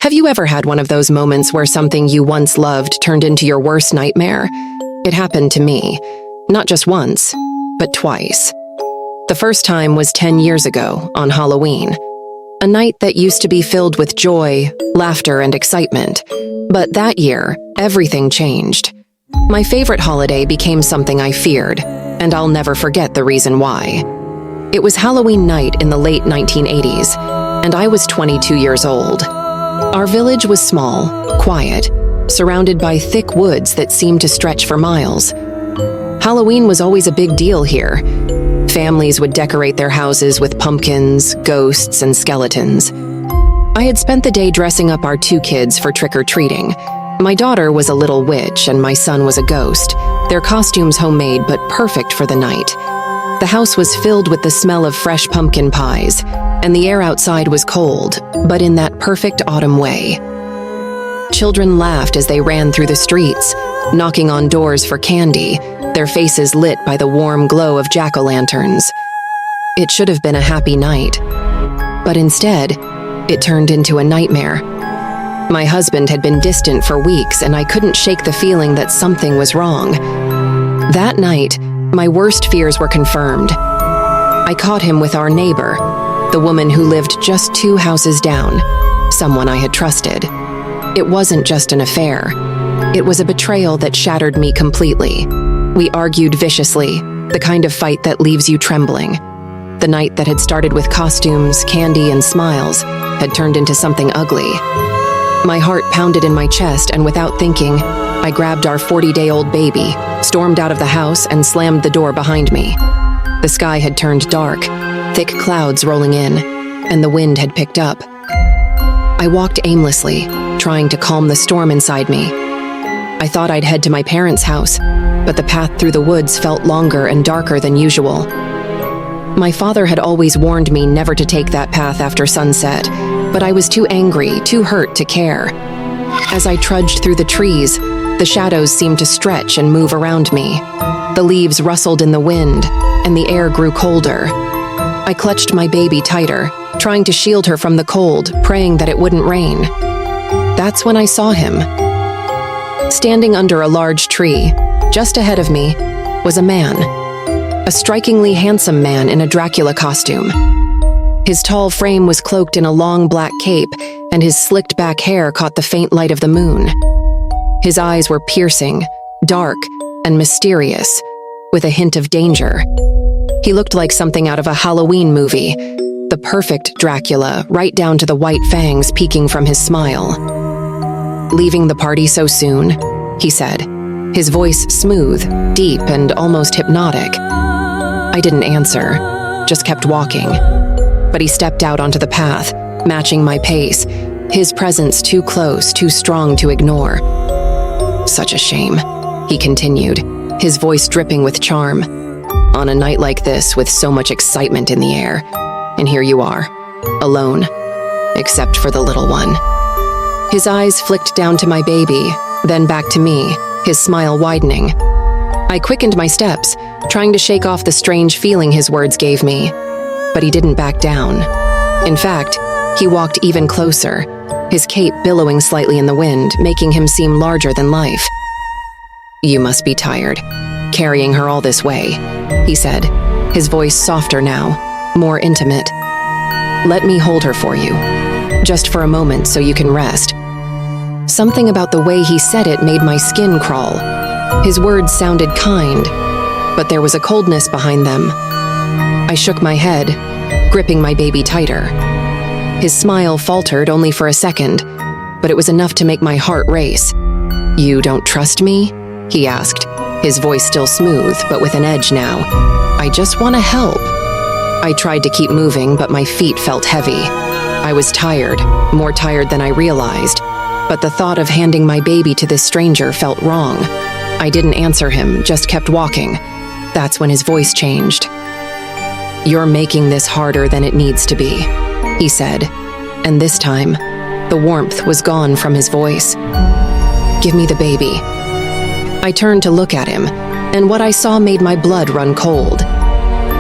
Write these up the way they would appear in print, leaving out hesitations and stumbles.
Have you ever had one of those moments where something you once loved turned into your worst nightmare? It happened to me. Not just once, but twice. The first time was 10 years ago, on Halloween. A night that used to be filled with joy, laughter, and excitement. But that year, everything changed. My favorite holiday became something I feared, and I'll never forget the reason why. It was Halloween night in the late 1980s, and I was 22 years old. Our village was small, quiet, surrounded by thick woods that seemed to stretch for miles. Halloween was always a big deal here. Families would decorate their houses with pumpkins, ghosts, and skeletons. I had spent the day dressing up our two kids for trick-or-treating. My daughter was a little witch and my son was a ghost, their costumes homemade but perfect for the night. The house was filled with the smell of fresh pumpkin pies, and the air outside was cold, but in that perfect autumn way. Children laughed as they ran through the streets, knocking on doors for candy, their faces lit by the warm glow of jack-o'-lanterns. It should have been a happy night, but instead, it turned into a nightmare. My husband had been distant for weeks, and I couldn't shake the feeling that something was wrong. That night, my worst fears were confirmed. I caught him with our neighbor, the woman who lived just 2 houses down, someone I had trusted. It wasn't just an affair. It was a betrayal that shattered me completely. We argued viciously, the kind of fight that leaves you trembling. The night that had started with costumes, candy, and smiles had turned into something ugly. My heart pounded in my chest, and without thinking, I grabbed our 40-day-old baby, stormed out of the house, and slammed the door behind me. The sky had turned dark, thick clouds rolling in, and the wind had picked up. I walked aimlessly, trying to calm the storm inside me. I thought I'd head to my parents' house, but the path through the woods felt longer and darker than usual. My father had always warned me never to take that path after sunset, but I was too angry, too hurt to care. As I trudged through the trees, the shadows seemed to stretch and move around me. The leaves rustled in the wind, and the air grew colder. I clutched my baby tighter, trying to shield her from the cold, praying that it wouldn't rain. That's when I saw him. Standing under a large tree, just ahead of me, was a man. A strikingly handsome man in a Dracula costume. His tall frame was cloaked in a long black cape, and his slicked back hair caught the faint light of the moon. His eyes were piercing, dark, and mysterious, with a hint of danger. He looked like something out of a Halloween movie, the perfect Dracula, right down to the white fangs peeking from his smile. "Leaving the party so soon?" he said, his voice smooth, deep, and almost hypnotic. I didn't answer, just kept walking. But he stepped out onto the path, matching my pace, his presence too close, too strong to ignore. "Such a shame," he continued, his voice dripping with charm. "On a night like this, with so much excitement in the air, and here you are, alone, except for the little one." His eyes flicked down to my baby, then back to me, his smile widening. I quickened my steps, trying to shake off the strange feeling his words gave me. But he didn't back down. In fact, he walked even closer, his cape billowing slightly in the wind, making him seem larger than life. "You must be tired, carrying her all this way," he said, his voice softer now, more intimate. "Let me hold her for you, just for a moment so you can rest." Something about the way he said it made my skin crawl. His words sounded kind, but there was a coldness behind them. I shook my head, gripping my baby tighter. His smile faltered only for a second, but it was enough to make my heart race. "You don't trust me?" he asked, his voice still smooth, but with an edge now. "I just want to help." I tried to keep moving, but my feet felt heavy. I was tired, more tired than I realized, but the thought of handing my baby to this stranger felt wrong. I didn't answer him, just kept walking. That's when his voice changed. "You're making this harder than it needs to be," he said, and this time, the warmth was gone from his voice. "Give me the baby." I turned to look at him, and what I saw made my blood run cold.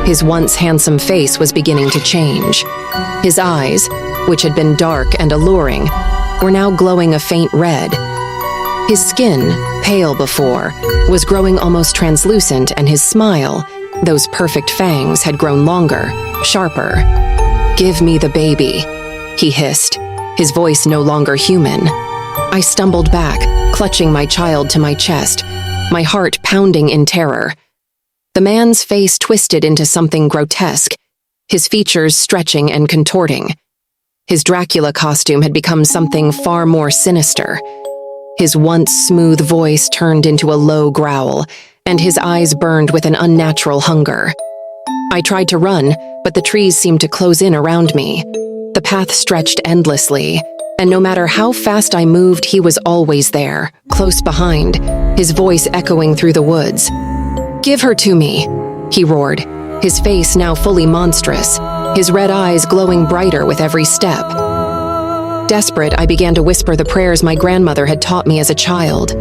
His once handsome face was beginning to change. His eyes, which had been dark and alluring, were now glowing a faint red. His skin, pale before, was growing almost translucent, and his smile, those perfect fangs, had grown longer, sharper. "Give me the baby," he hissed, his voice no longer human. I stumbled back, clutching my child to my chest, my heart pounding in terror. The man's face twisted into something grotesque, his features stretching and contorting. His Dracula costume had become something far more sinister. His once smooth voice turned into a low growl, and his eyes burned with an unnatural hunger. I tried to run, but the trees seemed to close in around me. The path stretched endlessly, and no matter how fast I moved, he was always there, close behind, his voice echoing through the woods. "Give her to me," he roared, his face now fully monstrous, his red eyes glowing brighter with every step. Desperate, I began to whisper the prayers my grandmother had taught me as a child.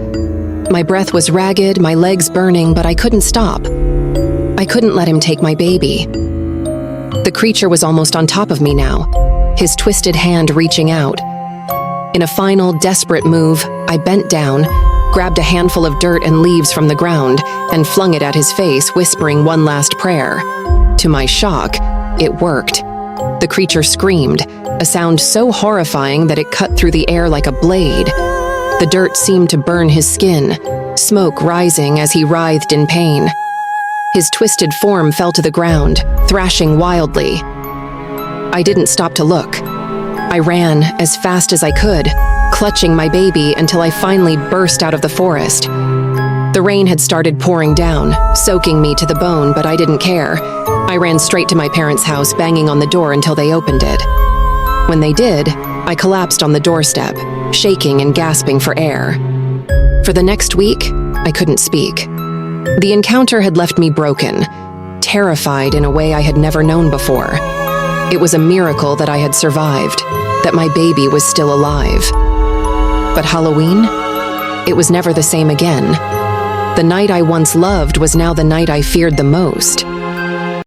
My breath was ragged, my legs burning, but I couldn't stop. I couldn't let him take my baby. The creature was almost on top of me now, his twisted hand reaching out. In a final, desperate move, I bent down, grabbed a handful of dirt and leaves from the ground, and flung it at his face, whispering one last prayer. To my shock, it worked. The creature screamed, a sound so horrifying that it cut through the air like a blade. The dirt seemed to burn his skin, smoke rising as he writhed in pain. His twisted form fell to the ground, thrashing wildly. I didn't stop to look. I ran as fast as I could, clutching my baby until I finally burst out of the forest. The rain had started pouring down, soaking me to the bone, but I didn't care. I ran straight to my parents' house, banging on the door until they opened it. When they did, I collapsed on the doorstep, shaking and gasping for air. For the next week, I couldn't speak. The encounter had left me broken, terrified in a way I had never known before. It was a miracle that I had survived, that my baby was still alive. But Halloween? It was never the same again. The night I once loved was now the night I feared the most.